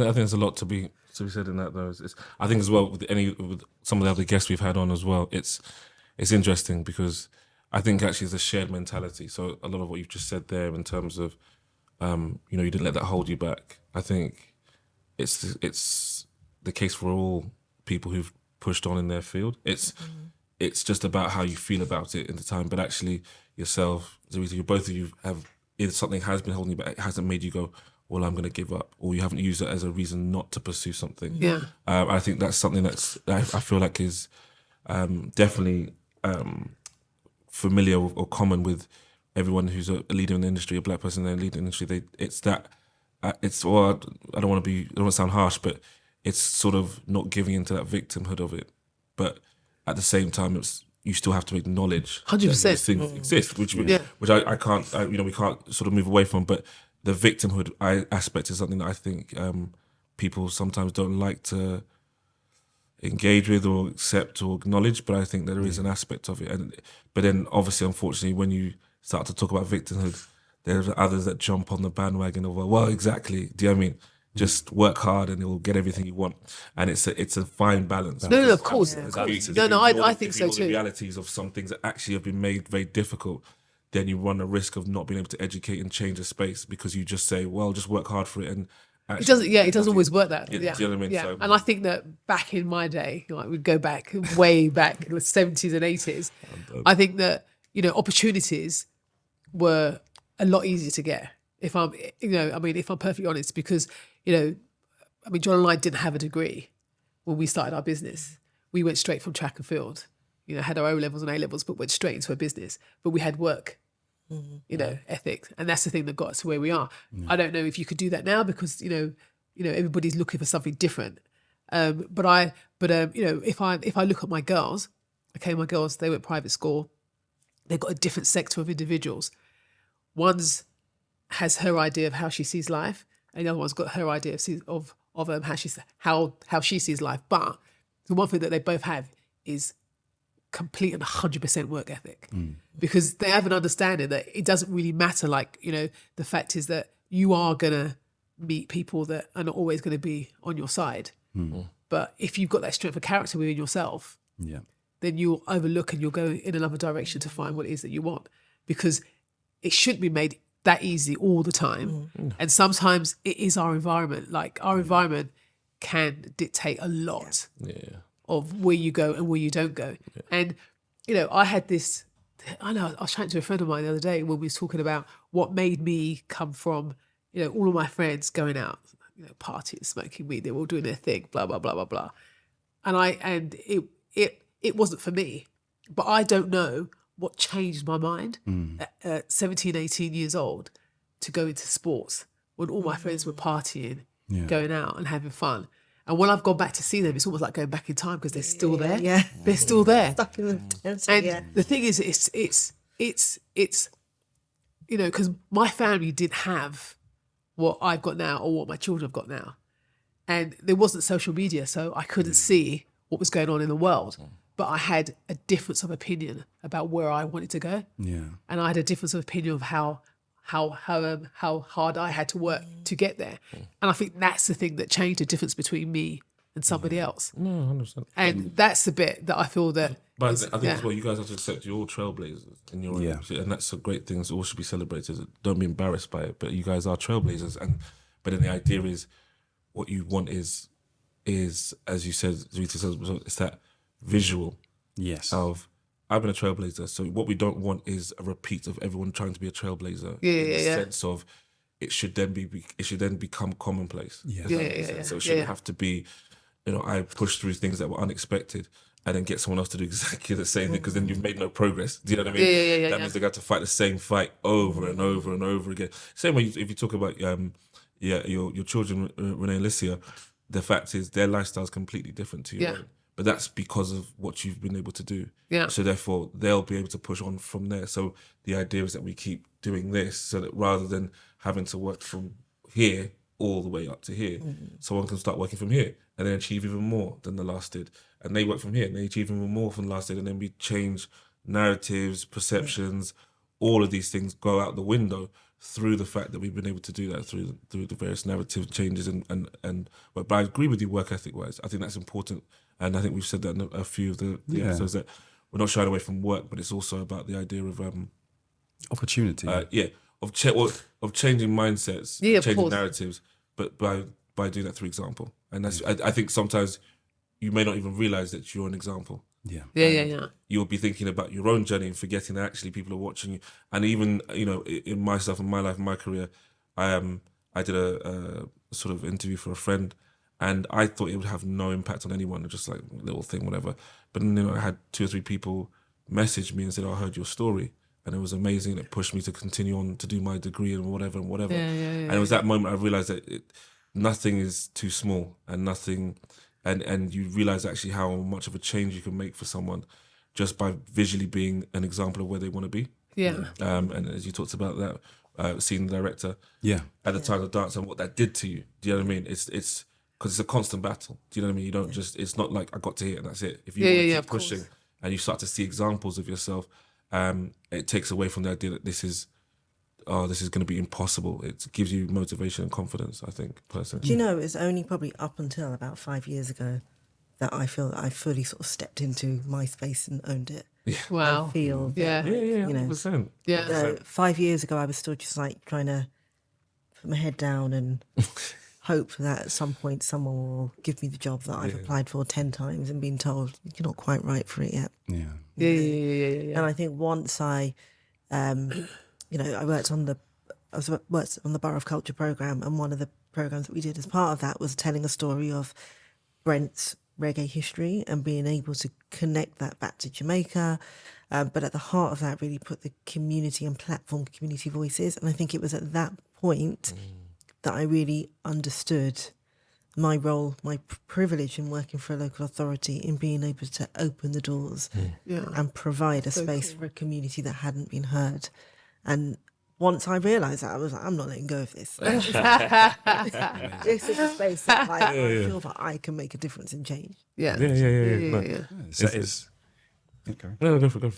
I think there's a lot to be said in that though. I think as well with some of the other guests we've had on as well, it's interesting because I think actually it's a shared mentality. So a lot of what you've just said there in terms of you didn't let that hold you back. I think it's the case for all people who've pushed on in their field. It's just about how you feel about it in the time. But actually, yourself, Zarita, both of you have, if something has been holding you back, it hasn't made you go, well, I'm going to give up, or you haven't used it as a reason not to pursue something. Yeah. I think that's something that I feel like is definitely familiar or common with everyone who's a leader in the industry, a black person in the leader in the industry. I don't want to sound harsh, but it's sort of not giving into that victimhood of it. But at the same time, you still have to acknowledge 100%. that these things exist, which I can't, we can't sort of move away from. But the victimhood aspect is something that I think people sometimes don't like to engage with or accept or acknowledge. But I think there is an aspect of it. But then, obviously, unfortunately, when you start to talk about victimhood, there's others that jump on the bandwagon of, well, exactly. Do you know what I mean? Just work hard and you'll get everything you want. And it's a fine balance. No, of course. I think so too. The realities of some things that actually have been made very difficult, then you run a risk of not being able to educate and change the space because you just say, well, just work hard for it. And actually, it doesn't always work that. Do you know what I mean? Yeah. So, and I think that back in my day, like we'd go back way back in the 70s and 80s, I think that, opportunities were a lot easier to get. If I'm perfectly honest, because, John and I didn't have a degree when we started our business. We went straight from track and field, had our O levels and A levels, but went straight into a business. But we had work, ethics, and that's the thing that got us to where we are. I don't know if you could do that now because everybody's looking for something different. If I look at my girls, they went private school. They've got a different sector of individuals. One's has her idea of how she sees life, and the other one's got her idea of how she sees life. But the one thing that they both have is complete and 100% work ethic, because they have an understanding that it doesn't really matter. Like, the fact is that you are gonna meet people that are not always going to be on your side. But if you've got that strength of character within yourself, then you'll overlook and you'll go in another direction to find what it is that you want, because it shouldn't be made that easy all the time. And sometimes it is our environment. Like, our environment can dictate a lot of where you go and where you don't go. And, I had this, I was chatting to a friend of mine the other day when we was talking about what made me come from, all of my friends going out, partying, smoking weed, they were all doing their thing, blah, blah, blah, blah, blah. And it wasn't for me, but I don't know what changed my mind at 17, 18 years old to go into sports when all my friends were partying, going out and having fun. And when I've gone back to see them, it's almost like going back in time because they're still there. Yeah. They're still there. Stuck in the tent. And the thing is, it's because my family didn't have what I've got now or what my children have got now. And there wasn't social media, so I couldn't see what was going on in the world. But I had a difference of opinion about where I wanted to go. Yeah. And I had a difference of opinion of how hard I had to work to get there. And I think that's the thing that changed the difference between me and somebody else. No, 100%. And that's the bit that I feel that... But I think as well, you guys have to accept you're all trailblazers in your own, and that's a great thing. It all should be celebrated. Don't be embarrassed by it, but you guys are trailblazers. But then the idea is, what you want is as you said, Zarita says, it's that visual of I've been a trailblazer. So what we don't want is a repeat of everyone trying to be a trailblazer. In the sense of it should then become commonplace. So it shouldn't have to be, I pushed through things that were unexpected and then get someone else to do exactly the same thing, because then you've made no progress. Do you know what I mean? That means they got to fight the same fight over and over and over again. Same way if you talk about your children, Renee and Alicia, the fact is their lifestyle is completely different to your own. But that's because of what you've been able to do. Yeah. So therefore, they'll be able to push on from there. So the idea is that we keep doing this so that rather than having to work from here all the way up to here, someone can start working from here and then achieve even more than the last did. And they work from here and they achieve even more from the last did. And then we change narratives, perceptions, all of these things go out the window through the fact that we've been able to do that through the various narrative changes but I agree with you work ethic wise. I think that's important, and I think we've said that in a few of the episodes, that we're not shying away from work, but it's also about the idea of opportunity. Of changing mindsets, changing narratives, but by doing that through example. And that's I think sometimes you may not even realize that you're an example. Yeah. You'll be thinking about your own journey and forgetting that actually people are watching you. And even, in myself, in my life, in my career, I did a sort of interview for a friend, and I thought it would have no impact on anyone, just like a little thing, whatever. But then, I had 2 or 3 people message me and said, I heard your story, and it was amazing, and it pushed me to continue on to do my degree and whatever. And it was that moment I realized that nothing is too small, and nothing... And you realize actually how much of a change you can make for someone just by visually being an example of where they want to be. Yeah. And as you talked about that, seeing the director at the time of dance and what that did to you. Do you know what I mean? It's because it's a constant battle. Do you know what I mean? You don't just, it's not like I got to here and that's it. If you want to keep pushing and you start to see examples of yourself, it takes away from the idea that this is going to be impossible. It gives you motivation and confidence, I think, personally. Do you know, it's only probably up until about 5 years ago that I feel that I fully sort of stepped into my space and owned it. Yeah. Wow. I feel Yeah. that, Yeah, you know, 100%. Yeah. 5 years ago, I was still just like trying to put my head down and hope that at some point someone will give me the job that I've applied for 10 times and been told you're not quite right for it yet. Yeah. And I think once I worked on the Borough of Culture programme, and one of the programmes that we did as part of that was telling a story of Brent's reggae history and being able to connect that back to Jamaica. But at the heart of that, really put the community and platform community voices. And I think it was at that point that I really understood my role, my privilege in working for a local authority, in being able to open the doors and provide a space for a community that hadn't been heard. And once I realised that, I was like, I'm not letting go of this. This is a space that I feel that I can make a difference and change. Yeah. Yeah. So it's okay. No, go for it.